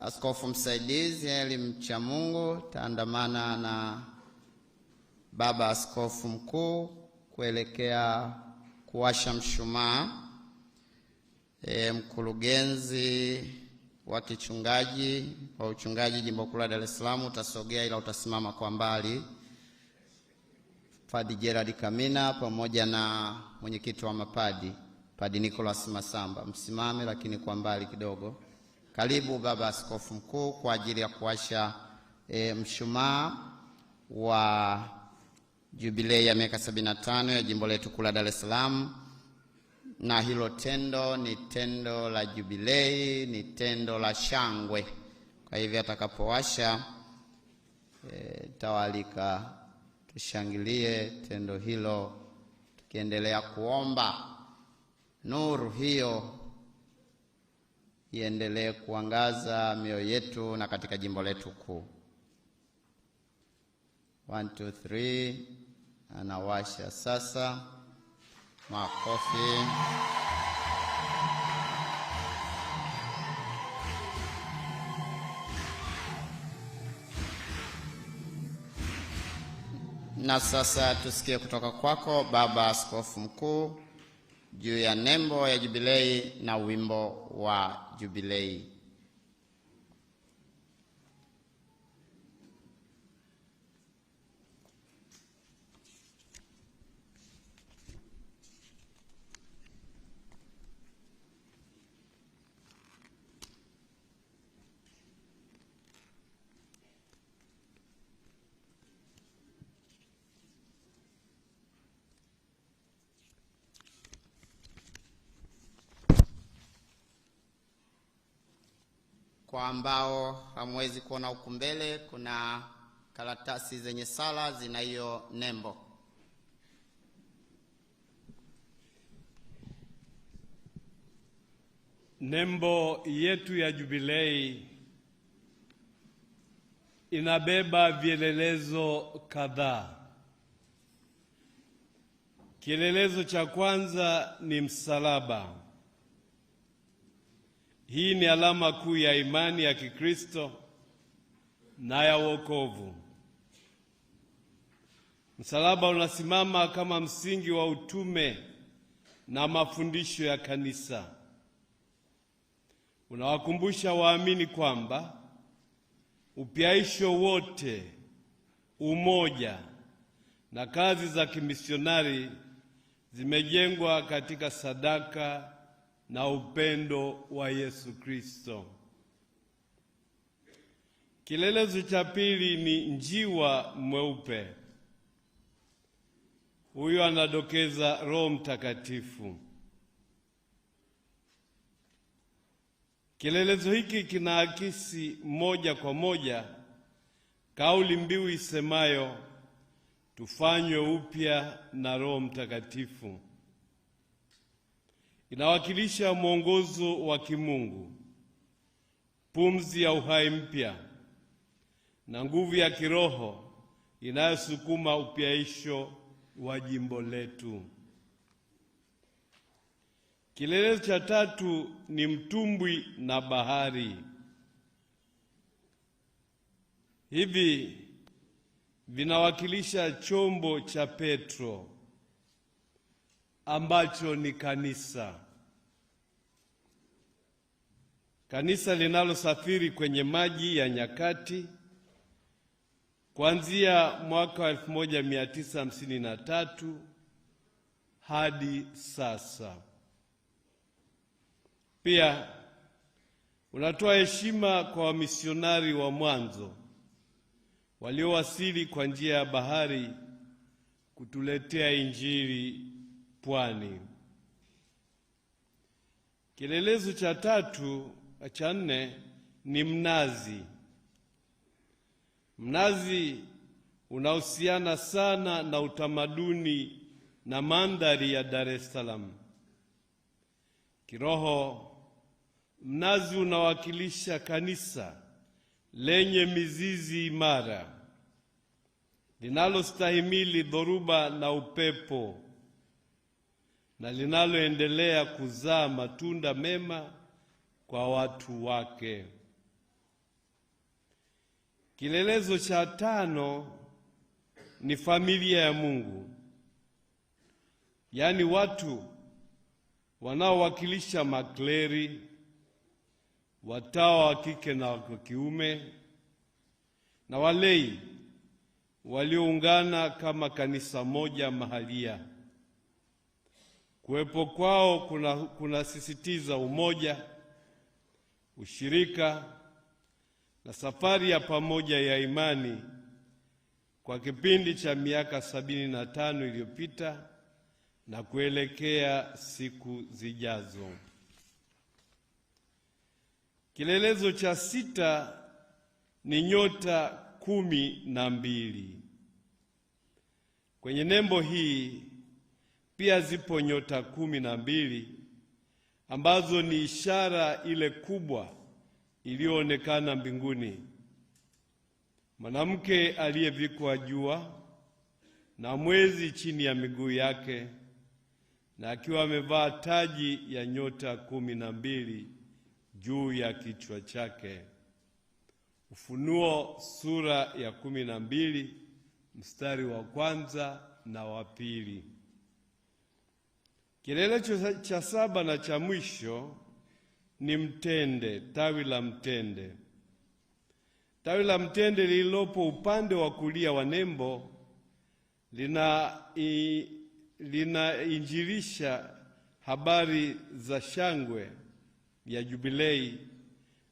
Askofu msaidizi Eli Mchamungu taandamana na baba askofu mkuu kuelekea kuwasha mshumaa. Mkurugenzi wa kichungaji wa uchungaji Jimbo Kuu la Dar es Salaam utasogea, ila utasimama kwa mbali. Padri Gerald Kamina pamoja na mwenyekiti wa mapadi Padri Nicholas Masamba msimame, lakini kwa mbali kidogo. Karibu baba askofu mkuu kwa ajili ya kuwasha mshumaa wa jubilei ya miaka 75 ya jimbo letu kuu la Dar es Salaam. Na hilo tendo ni tendo la jubilei, ni tendo la shangwe. Kwa hivyo atakapowasha tawalika tushangilie tendo hilo, tukiendelea kuomba nuru hiyo iendelee kuangaza mioyo yetu na katika jimbo letu kuu. 1 2 3, anawasha sasa. Makofi. Na sasa tusikie kutoka kwako baba askofu mkuu juu ya nembo ya jubilei na wimbo wa jubilei. Kwa ambao hamwezi kuona huku mbele, kuna karatasi zenye sala zina hiyo nembo. Nembo yetu ya jubilei inabeba vielelezo kadhaa. Kielelezo cha kwanza ni msalaba. Hii ni alama kuu ya imani ya Kikristo na ya wokovu. Msalaba unasimama kama msingi wa utume na mafundisho ya kanisa. Unawakumbusha waamini kwamba upyaisho wote, umoja na kazi za kimisionari zimejengwa katika sadaka na upendo wa Yesu Kristo. Kielelezo cha pili ni njiwa mweupe. Huyo anadokeza Roho Mtakatifu. Kielelezo hiki kinaakisi moja kwa moja kauli mbiu isemayo tufanywe upya na Roho Mtakatifu. Inawakilisha mwongozo wa kimungu, pumzi ya uhai mpya na nguvu ya kiroho inayosukuma upyaisho wa jimbo letu. Kielelezo cha tatu ni mtumbwi na bahari. Hivi vinawakilisha chombo cha Petro ambacho ni kanisa. Kanisa linalosafiri kwenye maji ya nyakati kuanzia mwaka wa 1953 hadi sasa. Pia unatoa heshima kwa wamisionari wa mwanzo waliowasili kwa njia ya bahari kutuletea Injili pwani. Kielelezo cha nne ni mnazi. Mnazi unahusiana sana na utamaduni na mandhari ya Dar es Salaam. Kiroho, mnazi unawakilisha kanisa lenye mizizi imara, linalostahimili dhoruba na upepo, na linaloendelea kuzaa matunda mema kwa watu wake. Kielelezo cha 5 ni familia ya Mungu, yaani watu wanaowakilisha makleri, watawa wa kike na wa kiume, na walei walioungana kama kanisa moja mahalia. Kuwepo kwao kunasisitiza umoja, ushirika na safari ya pamoja ya imani kwa kipindi cha miaka 75 iliyopita na kuelekea siku zijazo. Kielelezo cha 6 ni nyota 12. Kwenye nembo hii pia zipo nyota 12 ambazo ni ishara ile kubwa iliyoonekana mbinguni: mwanamke aliyevikwa jua na mwezi chini ya miguu yake, na akiwa amevaa taji ya nyota 12 juu ya kichwa chake. Ufunuo sura ya 12 mstari wa 1 na wa 2. Kielelezo cha 7 na cha mwisho ni mtende, tawi la mtende. Tawi la mtende lililopo upande wa kulia wa nembo linainjilisha habari za shangwe ya jubilei,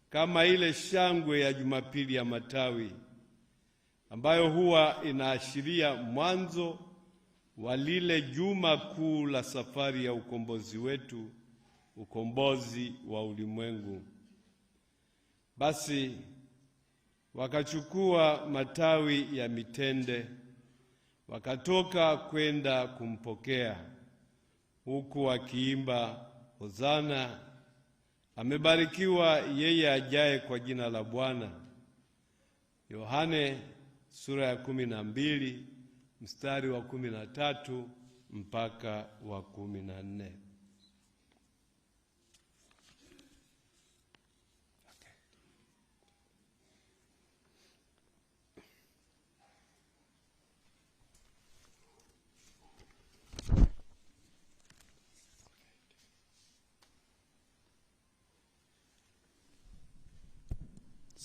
kama ile shangwe ya Jumapili ya Matawi, ambayo huwa inaashiria mwanzo wa lile juma kuu la safari ya ukombozi wetu, ukombozi wa ulimwengu. Basi wakachukua matawi ya mitende, wakatoka kwenda kumpokea, huku wakiimba, Hosana, amebarikiwa yeye ajaye kwa jina la Bwana. Yohane sura ya 12 mstari wa 13 mpaka wa 14.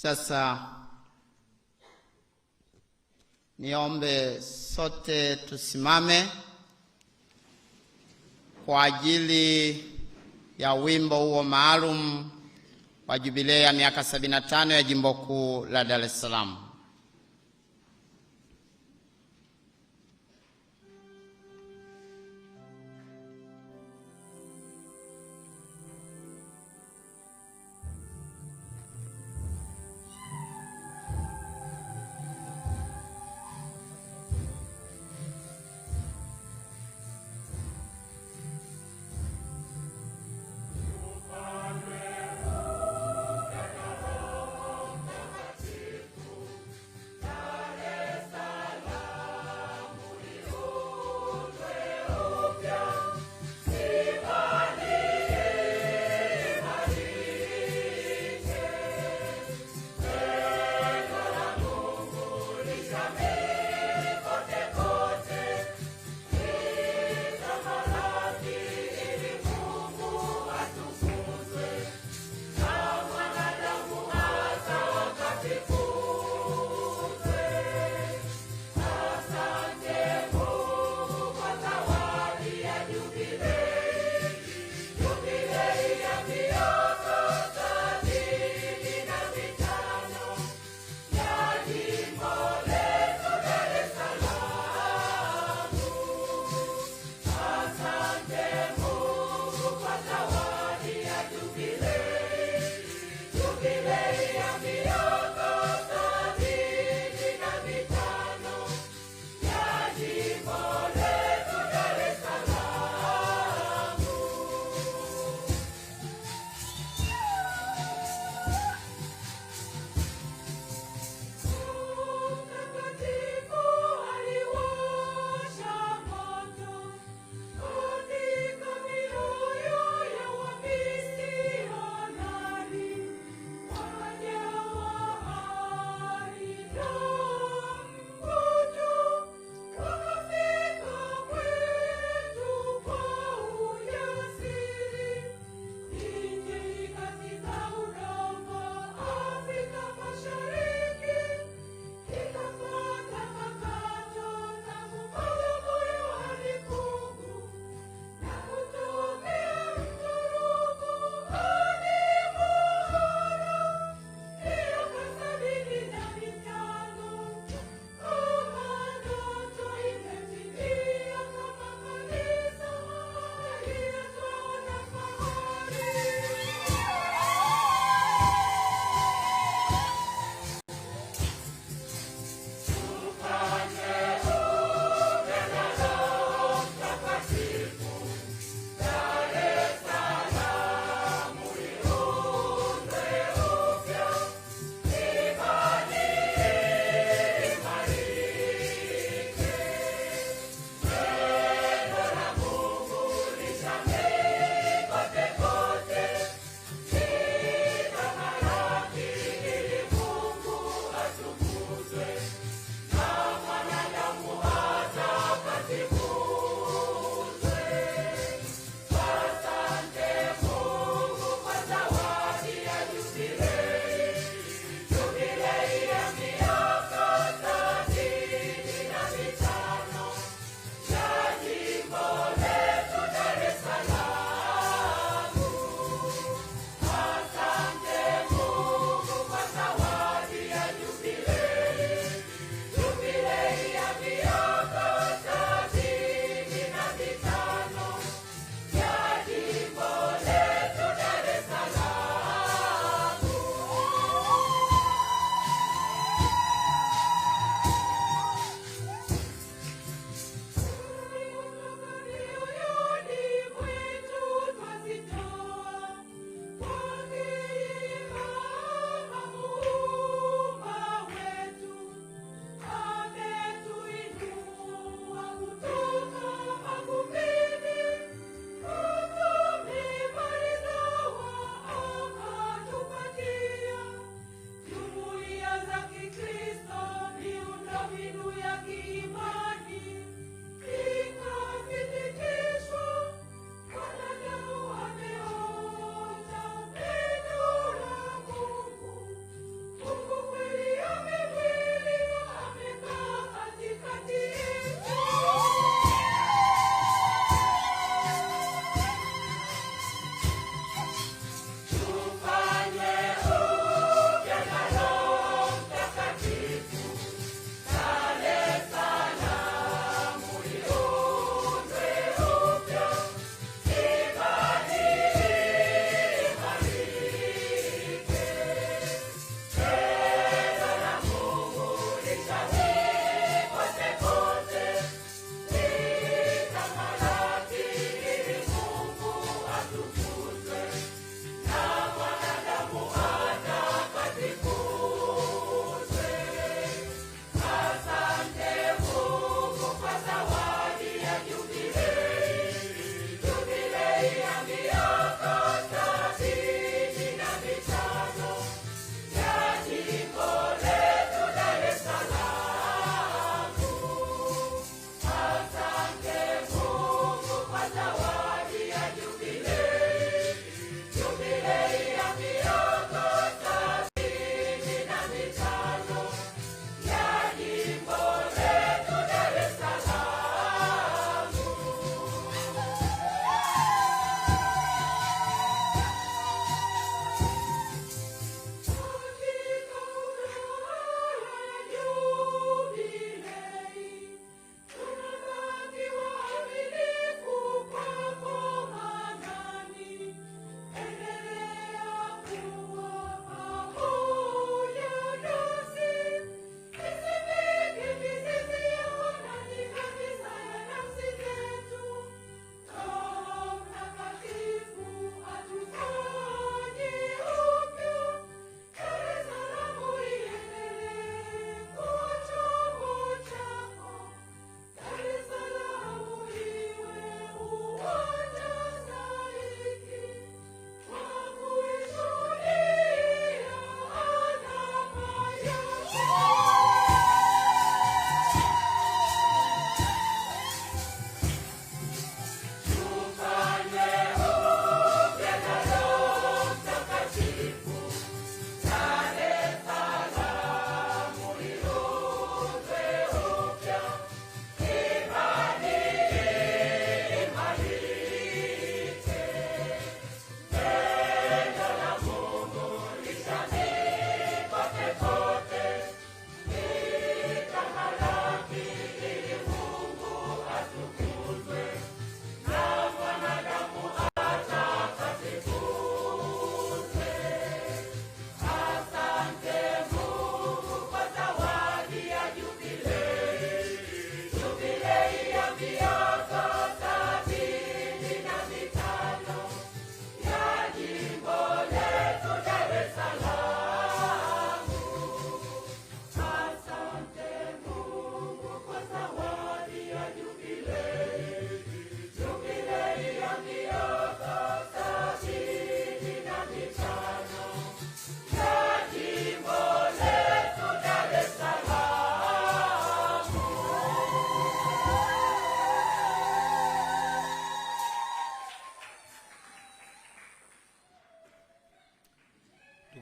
Sasa niombe sote tusimame kwa ajili ya wimbo huo maalum wa jubilei ya miaka 75 ya Jimbo Kuu la Dar es Salaam.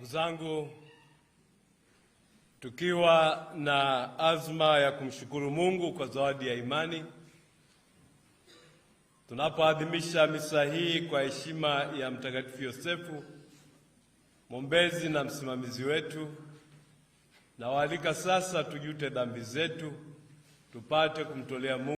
Ndugu zangu, tukiwa na azma ya kumshukuru Mungu kwa zawadi ya imani, tunapoadhimisha misa hii kwa heshima ya Mtakatifu Yosefu, mwombezi na msimamizi wetu, na waalika sasa tujute dhambi zetu, tupate kumtolea Mungu